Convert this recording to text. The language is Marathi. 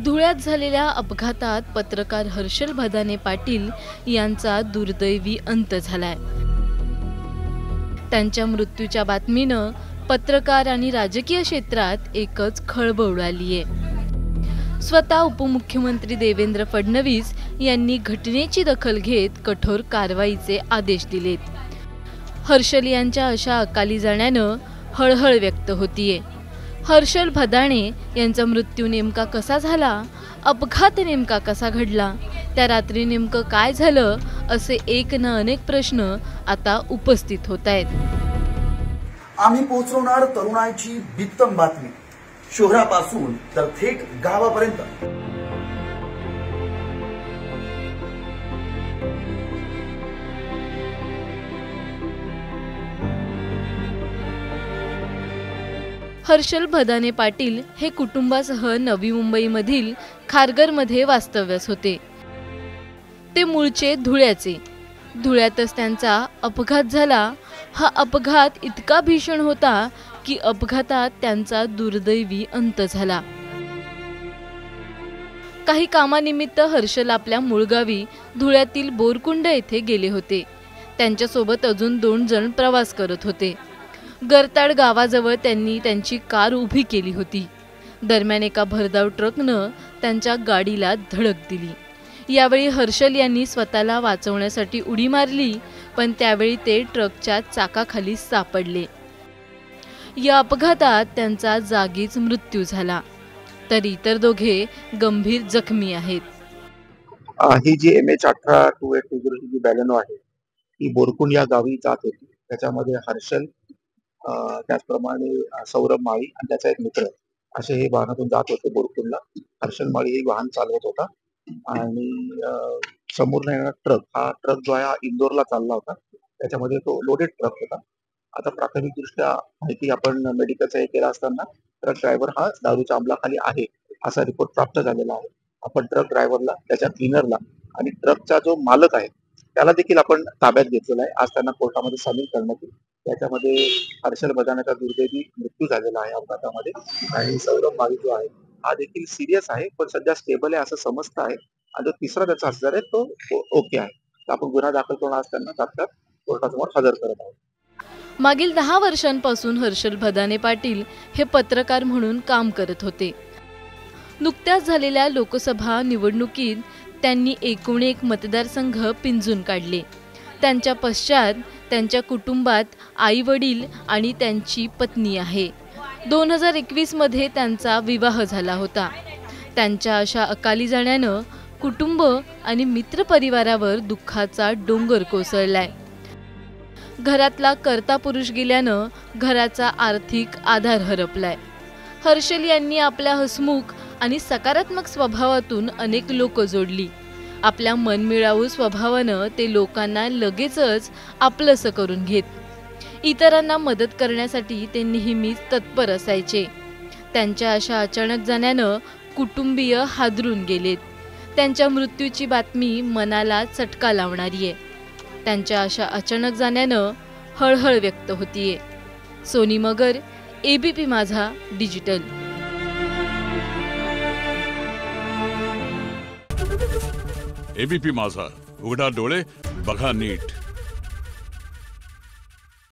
धुळ्यात झालेल्या अपघातात पत्रकार हर्षल भदाने पाटील यांचा दुर्दैवी अंत झालाय। त्यांच्या मृत्यूच्या बातमीनं पत्रकार आणि राजकीय क्षेत्रात एकच खळबळ उडालीये। स्वतः उपमुख्यमंत्री देवेंद्र फडणवीस यांनी घटनेची दखल घेत कठोर कारवाईचे आदेश दिलेत। हर्षल यांच्या अशा अकाली जाण्यानं हळहळ व्यक्त होतीये। हर्षल भदाने यांचा मृत्यू नेमका कसा झाला, अपघात नेमका कसा घडला, त्या रात्री नेमकं काय झालं, असे एक ना अनेक प्रश्न आता उपस्थित होत आहेत। आम्ही पोहोचवणार तरुणाईची बित्तम बातमी, शहरापासून तर थेट गावापर्यंत। हर्षल भदाने पाटील हे कुटुंबासह नवी मुंबईमधील खारघरमध्ये वास्तव्यास होते। ते मूळचे धुळ्याचे। धुळ्यातच त्यांचा अपघात झाला। हा अपघात इतका भीषण होता की अपघातात त्यांचा दुर्दैवी अंत झाला। काही कामानिमित्त हर्षल आपल्या मूळगावी धुळ्यातील बोरकुंड येथे गेले होते। त्यांच्यासोबत अजून 2 जण प्रवास करत होते। गरताड गावाजवळ त्यांनी त्यांची कार उभी केली होती। दरम्यान एका भरधाव ट्रकनं त्यांच्या गाडीला धडक दिली। यावेळी हर्षल यांनी स्वतःला वाचवण्यासाठी उडी मारली, पण त्यावेळी ते ट्रकच्या चाकाखाली सापडले। या अपघातात त्यांचा जागीच मृत्यू झाला, तर इतर दोघे गंभीर जखमी आहेत। ही जी MH182820 जी बॅलेनो आहे ही बोरकुंड या गावी जात होती। त्याच्यामध्ये हर्षल, त्याचप्रमाणे सौरभ माळी आणि त्याचा एक मित्र असे हे वाहनातून जात होते बोरकुंडला। हर्षल माळी हे वाहन चालवत होता आणि समोर येणारा ट्रक जो आहे हा इंदोरला चालला होता। त्याच्यामध्ये तो लोडेड ट्रक होता। आता प्राथमिकदृष्ट्या माहिती आपण मेडिकलचा हे केला असताना ट्रक ड्रायव्हर हा दारूच्या अंमलाखाली आहे असा रिपोर्ट प्राप्त झालेला आहे। आपण ट्रक ड्रायव्हरला, त्याच्या क्लिनरला आणि ट्रकचा जो मालक आहे त्याला देखील आपण ताब्यात घेतलेला आहे। आज त्यांना कोर्टामध्ये सामील करण्यात येईल। त्याच्यामध्ये हर्षल भदानेचा दुर्दैवी मृत्यू झालेला आहे अपघातामध्ये, आणि सौरभ माळी जो आहे हा देखील सिरियस आहे, पण सध्या स्टेबल आहे असं समजतं आहे। आणि जो तिसरा त्याचा हजर आहे तो ओके आहे। तर आपण गुन्हा दाखल करून आज त्यांना तात्काळ कोर्टासमोर हजर करत आहोत। मागील 10 वर्षांपासून हर्षल भदाने पाटील हे पत्रकार म्हणून काम करत होते। नुकत्याच झालेल्या लोकसभा निवडणुकीत त्यांनी एकूण एक मतदारसंघ पिंजून काढले। त्यांच्या पश्चात त्यांच्या कुटुंबात आई वडील आणि त्यांची पत्नी आहे। 2021 मध्ये त्यांचा विवाह झाला होता। त्यांच्या अशा अकाली जाण्यानं कुटुंब आणि मित्रपरिवारावर दुःखाचा डोंगर कोसळलाय। घरातला कर्ता पुरुष गेल्यानं घराचा आर्थिक आधार हरपलाय। हर्षल यांनी आपल्या हसमुख आणि सकारात्मक स्वभावातून अनेक लोक जोडली। आपल्या मनमिळावू स्वभावानं ते लोकांना लगेचच आपलंसं करून घेत। इतरांना मदत करण्यासाठी ते नेहमीच तत्पर असायचे। त्यांच्या अशा अचानक जाण्यानं कुटुंबीय हादरून गेलेत। त्यांच्या मृत्यूची बातमी मनाला चटका लावणारी आहे। त्यांच्या अशा अचानक जाण्यानं हळहळ व्यक्त होतीये। सोनी मगर, ABP माझा डिजिटल। ABP माझा, उघडा डोळे बघा नीट।